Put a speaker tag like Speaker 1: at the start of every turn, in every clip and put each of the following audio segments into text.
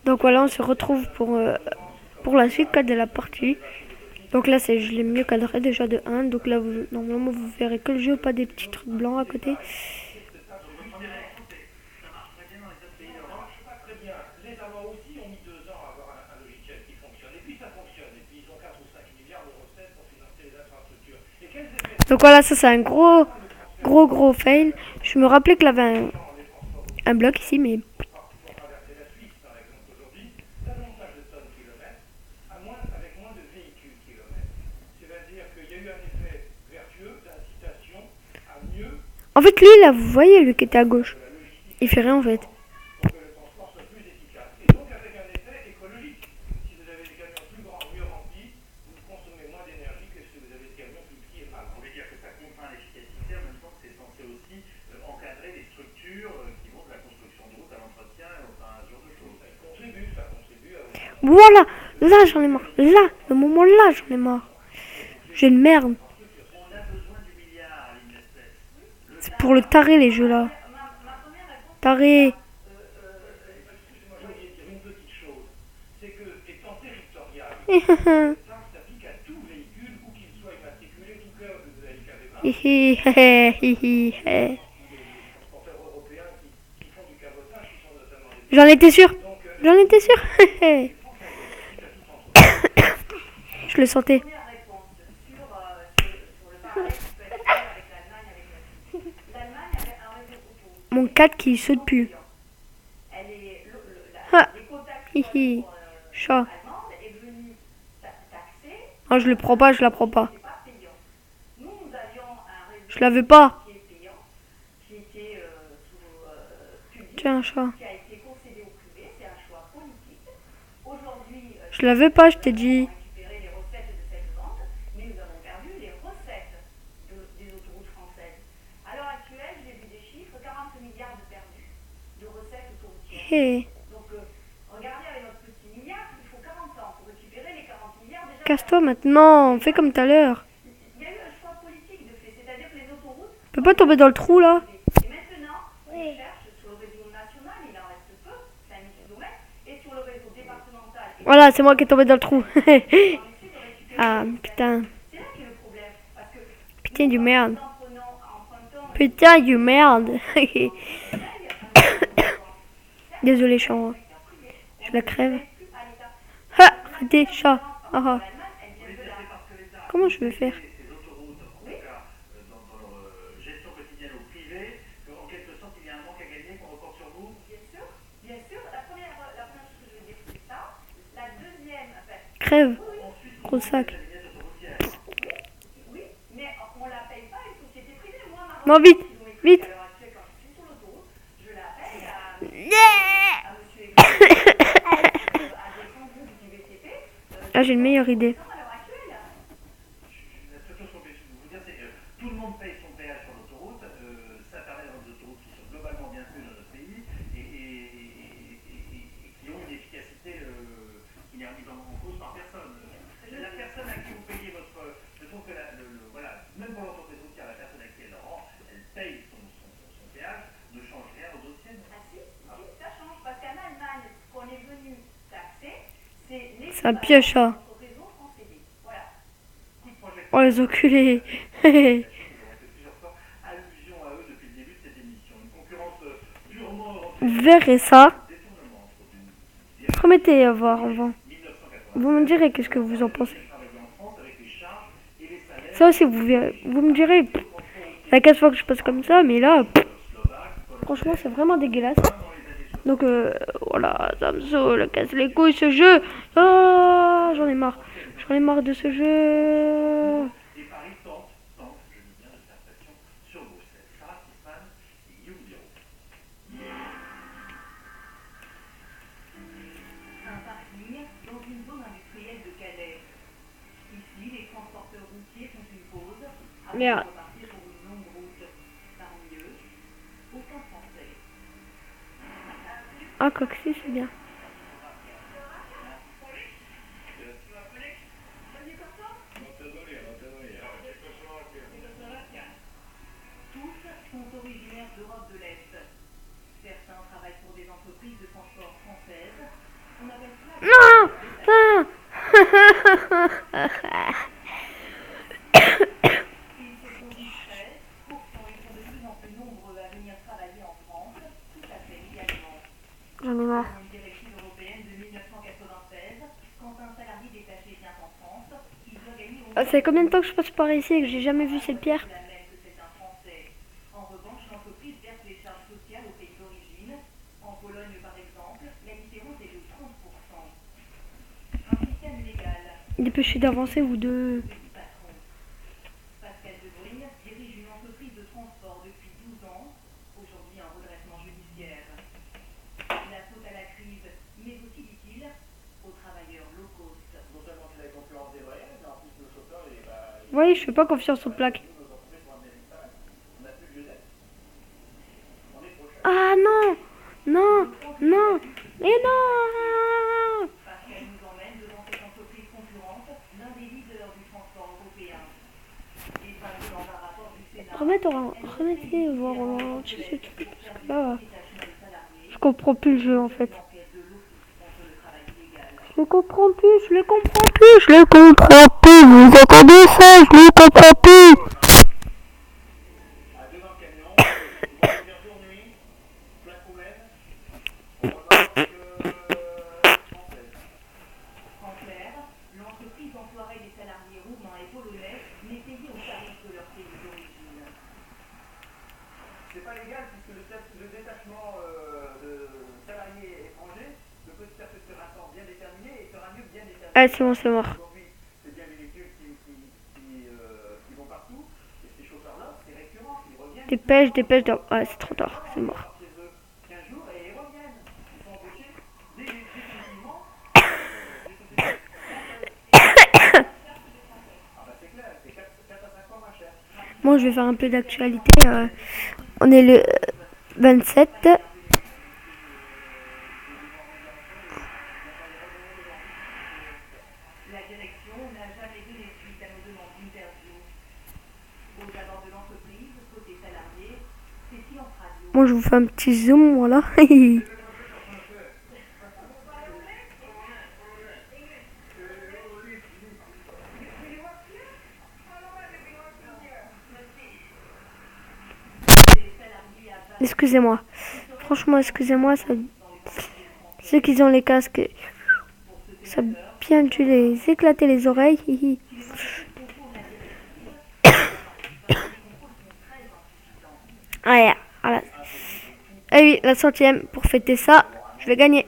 Speaker 1: Donc voilà, on se retrouve pour la suite de la partie. Donc là, je l'ai mieux cadré déjà de 1. Donc là, normalement, vous verrez que le jeu, pas des petits trucs blancs à côté. Donc voilà, ça c'est un gros fail. Je me rappelais qu'il y avait un bloc ici, mais... En fait, lui, là, vous voyez, lui qui était à gauche. Il fait rien, en fait. Voilà, là, j'en ai marre. Là, le moment là, j'en ai marre. J'ai une merde. C'est pour le taré, les jeux là. Taré. J'en étais sûr. J'en étais sûr. Je le sentais. Mon 4 qui saute plus. Ah. Hihi. Chat. Oh, je le prends pas, je la prends pas. Je la veux pas. Tiens, chat. Je la veux pas, je t'ai dit. Hey. Casse-toi maintenant, fais comme tout à l'heure. Tu peux pas tomber dans le trou là? Voilà, c'est moi qui est tombé dans le trou. Ah, putain. Putain du merde. Putain du merde. Désolé, chat. Je la crève. Ah, raté, chat. Ah, ah. Comment je vais faire? Crève. Gros sac. Non, vite. Vite. Ah, j'ai une meilleure idée. C'est un pioche, ça. Oh, les enculés. Vous verrez ça. Promettez à voir avant. Vous me direz qu'est-ce que vous en pensez. Ça aussi, vous me direz. La 4 fois que je passe comme ça, mais là, franchement, c'est vraiment dégueulasse. Donc voilà, ça me saoule, casse les couilles ce jeu. Oh, j'en ai marre. J'en ai marre de ce jeu. Merde. Ah, quoi que si, c'est bien. Non, non. J'en ai marre. Ça fait combien de temps que je passe par ici et que j'ai jamais vu cette pierre? Dépêchez d'avancer ou de... Oui, je fais pas confiance aux plaques. Ah non, non, non, mais non. Remettez voir au ralenti ce truc, parce que là, je comprends plus le jeu en fait. Je le comprends plus, je le comprends plus, je le comprends plus, vous entendez ça, je le comprends plus. Ah c'est bon, c'est mort. Dépêche, dépêche, ah c'est trop tard, c'est mort. Moi je vais faire un peu d'actualité. On est le 27. Moi je vous fais un petit zoom, voilà. Excusez-moi. Franchement, excusez-moi. Ça... Ceux qui ont les casques, ça a bien dû les éclater les oreilles. Ah, voilà. Ah oui, la 100e. Pour fêter ça, je vais gagner.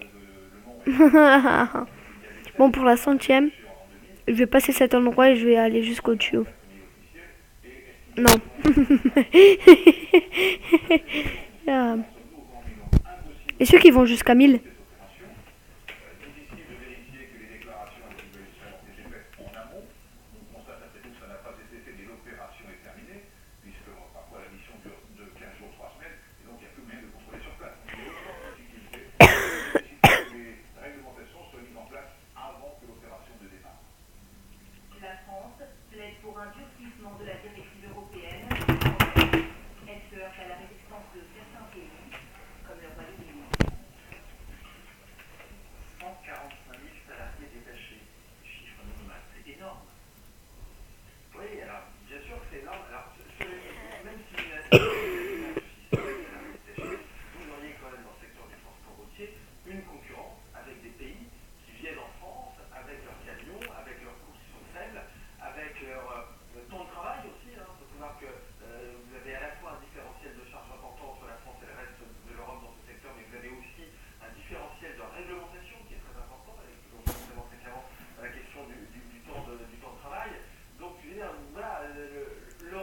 Speaker 1: Bon, pour la 100e, je vais passer cet endroit et je vais aller jusqu'au dessus. Non. Et ceux qui vont jusqu'à 1000.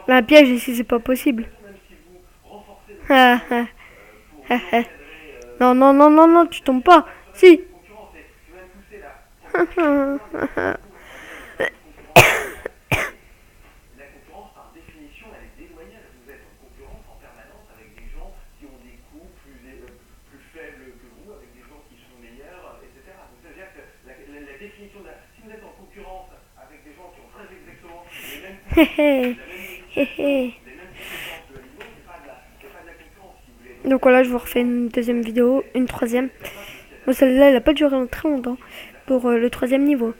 Speaker 1: Un piège ici, c'est pas possible. Non, non, non, non, non, tu tombes pas. Si. Donc voilà, je vous refais une deuxième vidéo, une troisième. Moi, celle-là, elle a pas duré très longtemps pour le troisième niveau.